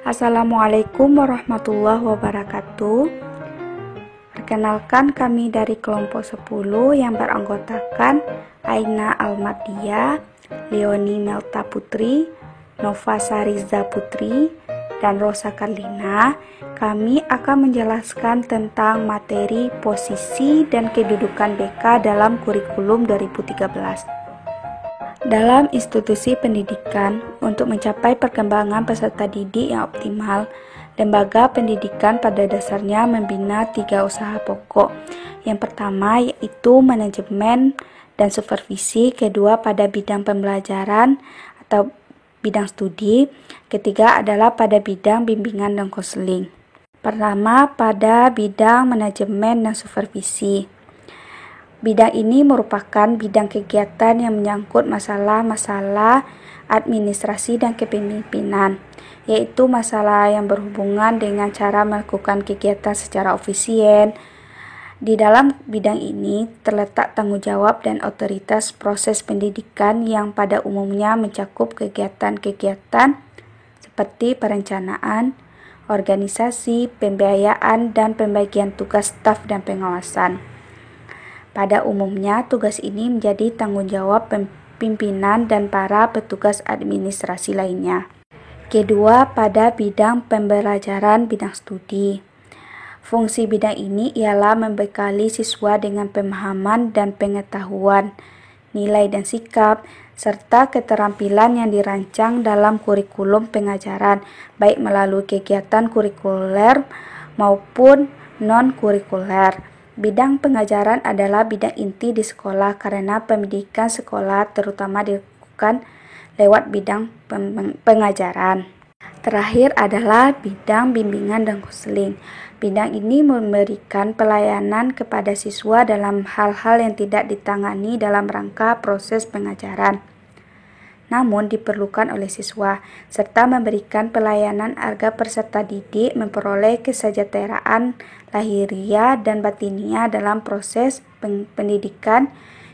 Assalamualaikum warahmatullahi wabarakatuh. Perkenalkan, kami dari kelompok 10 yang beranggotakan Aina Almadia, Leoni Melta Putri, Nova Sariza Putri, dan Rosa Karlina. Kami akan menjelaskan tentang materi posisi dan kedudukan BK dalam kurikulum 2013. Dalam institusi pendidikan, untuk mencapai perkembangan peserta didik yang optimal, lembaga pendidikan pada dasarnya membina 3 usaha pokok. Yang pertama yaitu manajemen dan supervisi, kedua pada bidang pembelajaran atau bidang studi, ketiga adalah pada bidang bimbingan dan konseling. Pertama, pada bidang manajemen dan supervisi. Bidang ini merupakan bidang kegiatan yang menyangkut masalah-masalah administrasi dan kepemimpinan, yaitu masalah yang berhubungan dengan cara melakukan kegiatan secara efisien. Di dalam bidang ini terletak tanggung jawab dan otoritas proses pendidikan yang pada umumnya mencakup kegiatan-kegiatan seperti perencanaan, organisasi, pembiayaan, dan pembagian tugas staf dan pengawasan. Pada umumnya, tugas ini menjadi tanggung jawab pimpinan dan para petugas administrasi lainnya. Kedua, pada bidang pembelajaran bidang studi. Fungsi bidang ini ialah membekali siswa dengan pemahaman dan pengetahuan, nilai dan sikap, serta keterampilan yang dirancang dalam kurikulum pengajaran, baik melalui kegiatan kurikuler maupun non-kurikuler. Bidang pengajaran adalah bidang inti di sekolah karena pendidikan sekolah terutama dilakukan lewat bidang pengajaran. Terakhir adalah bidang bimbingan dan konseling. Bidang ini memberikan pelayanan kepada siswa dalam hal-hal yang tidak ditangani dalam rangka proses pengajaran, namun diperlukan oleh siswa, serta memberikan pelayanan agar peserta didik memperoleh kesejahteraan lahiriah dan batiniah dalam proses pendidikan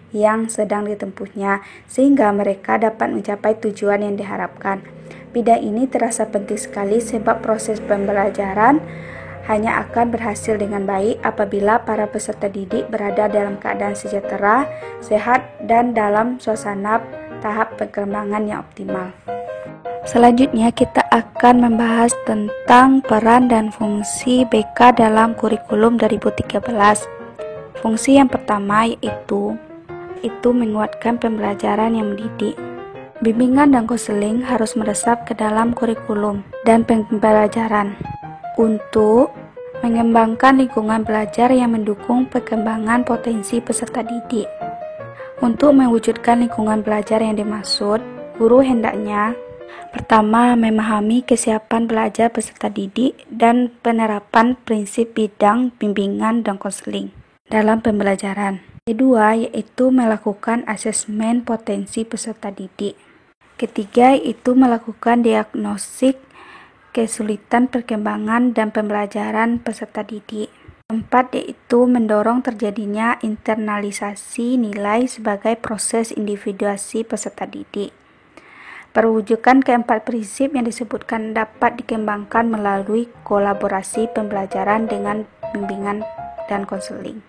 yang sedang ditempuhnya, sehingga mereka dapat mencapai tujuan yang diharapkan. Bidang ini terasa penting sekali sebab proses pembelajaran hanya akan berhasil dengan baik apabila para peserta didik berada dalam keadaan sejahtera, sehat, dan dalam suasana tahap perkembangan yang optimal. Selanjutnya kita akan membahas tentang peran dan fungsi BK dalam kurikulum 2013. Fungsi yang pertama yaitu menguatkan pembelajaran yang mendidik. Bimbingan dan konseling harus meresap ke dalam kurikulum dan pembelajaran untuk mengembangkan lingkungan belajar yang mendukung perkembangan potensi peserta didik. Untuk mewujudkan lingkungan belajar yang dimaksud, guru hendaknya pertama, memahami kesiapan belajar peserta didik dan penerapan prinsip bidang bimbingan dan konseling dalam pembelajaran. Kedua, yaitu melakukan asesmen potensi peserta didik. Ketiga, yaitu melakukan diagnostik kesulitan perkembangan dan pembelajaran peserta didik. Keempat, yaitu mendorong terjadinya internalisasi nilai sebagai proses individuasi peserta didik. Perwujudan keempat prinsip yang disebutkan dapat dikembangkan melalui kolaborasi pembelajaran dengan bimbingan dan konseling.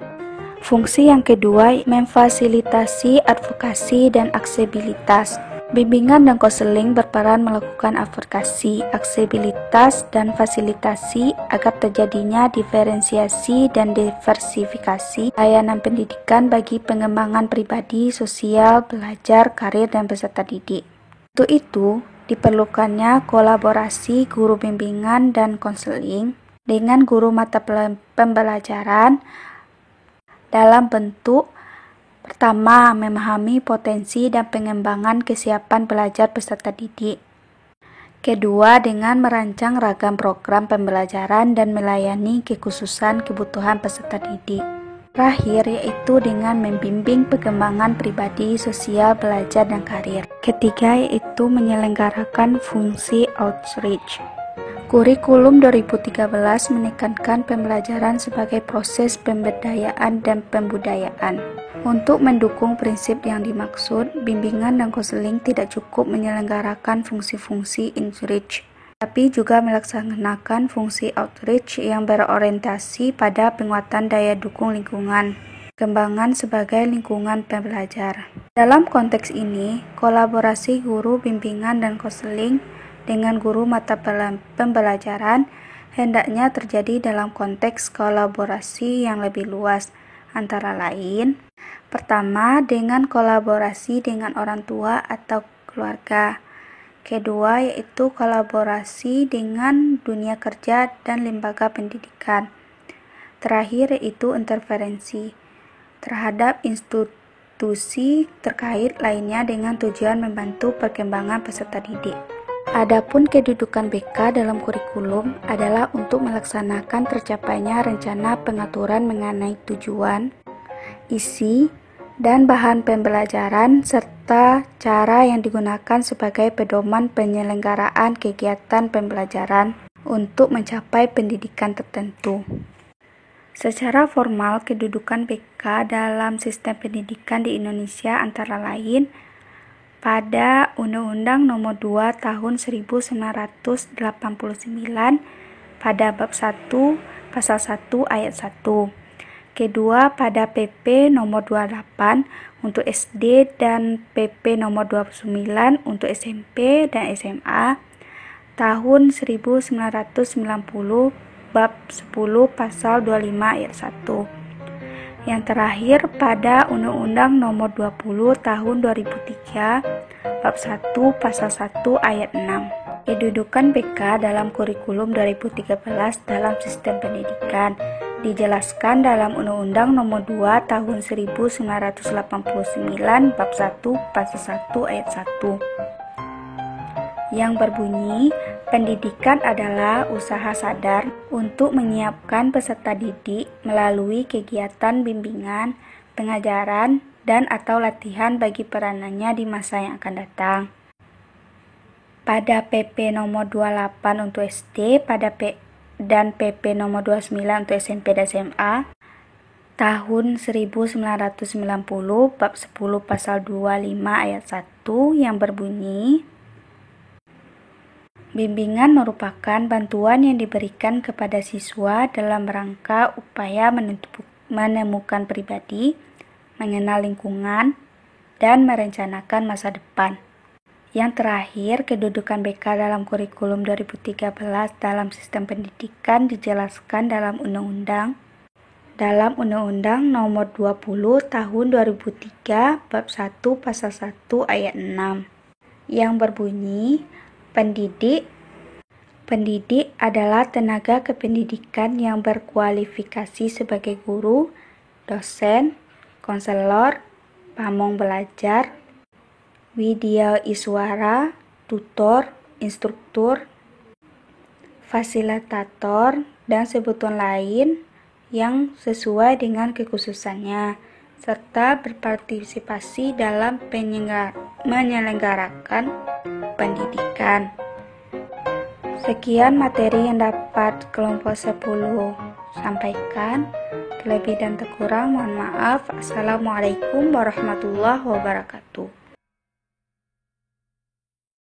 Fungsi yang kedua, memfasilitasi advokasi dan aksesibilitas. Bimbingan dan konseling berperan melakukan advokasi, aksesibilitas, dan fasilitasi agar terjadinya diferensiasi dan diversifikasi layanan pendidikan bagi pengembangan pribadi, sosial, belajar, karir, dan peserta didik. Untuk itu, diperlukannya kolaborasi guru bimbingan dan konseling dengan guru mata pembelajaran dalam bentuk pertama, memahami potensi dan pengembangan kesiapan belajar peserta didik. Kedua, dengan merancang ragam program pembelajaran dan melayani kekhususan kebutuhan peserta didik. Terakhir, yaitu dengan membimbing perkembangan pribadi, sosial, belajar, dan karir. Ketiga, yaitu menyelenggarakan fungsi outreach. Kurikulum 2013 menekankan pembelajaran sebagai proses pemberdayaan dan pembudayaan. Untuk mendukung prinsip yang dimaksud, bimbingan dan konseling tidak cukup menyelenggarakan fungsi-fungsi outreach, tapi juga melaksanakan fungsi outreach yang berorientasi pada penguatan daya dukung lingkungan, pengembangan sebagai lingkungan pembelajar. Dalam konteks ini, kolaborasi guru bimbingan dan konseling dengan guru mata pembelajaran hendaknya terjadi dalam konteks kolaborasi yang lebih luas, antara lain, pertama, dengan kolaborasi dengan orang tua atau keluarga. Kedua, yaitu kolaborasi dengan dunia kerja dan lembaga pendidikan. Terakhir, yaitu interferensi terhadap institusi terkait lainnya dengan tujuan membantu perkembangan peserta didik. Adapun kedudukan BK dalam kurikulum adalah untuk melaksanakan tercapainya rencana pengaturan mengenai tujuan, isi, dan bahan pembelajaran serta cara yang digunakan sebagai pedoman penyelenggaraan kegiatan pembelajaran untuk mencapai pendidikan tertentu. Secara formal, kedudukan BK dalam sistem pendidikan di Indonesia antara lain pada Undang-Undang Nomor 2 Tahun 1989 pada bab 1 pasal 1 ayat 1. Kedua, pada PP nomor 28 untuk SD dan PP nomor 29 untuk SMP dan SMA tahun 1990 bab 10 pasal 25 ayat 1. Yang terakhir pada Undang-Undang nomor 20 tahun 2003 bab 1 pasal 1 ayat 6. Kedudukan BK dalam kurikulum 2013 dalam sistem pendidikan dijelaskan dalam Undang-Undang Nomor 2 Tahun 1989 Bab 1 Pasal 1 Ayat 1 yang berbunyi, pendidikan adalah usaha sadar untuk menyiapkan peserta didik melalui kegiatan bimbingan, pengajaran, dan atau latihan bagi peranannya di masa yang akan datang. Pada PP nomor 28 untuk SD, dan PP nomor 29 untuk SMP dan SMA tahun 1990 bab 10 pasal 25 ayat 1 yang berbunyi, bimbingan merupakan bantuan yang diberikan kepada siswa dalam rangka upaya menemukan pribadi, mengenal lingkungan, dan merencanakan masa depan. Yang terakhir, kedudukan BK dalam kurikulum 2013 dalam sistem pendidikan dijelaskan dalam Undang-Undang Nomor 20 Tahun 2003 Bab 1 Pasal 1 Ayat 6 yang berbunyi, pendidik adalah tenaga kependidikan yang berkualifikasi sebagai guru, dosen, konselor, pamong belajar, widya iswara, tutor, instruktur, fasilitator, dan sebutan lain yang sesuai dengan kekhususannya, serta berpartisipasi dalam menyelenggarakan pendidikan. Sekian materi yang dapat kelompok 10 sampaikan. Lebih dan terkurang mohon maaf. Assalamualaikum warahmatullahi wabarakatuh.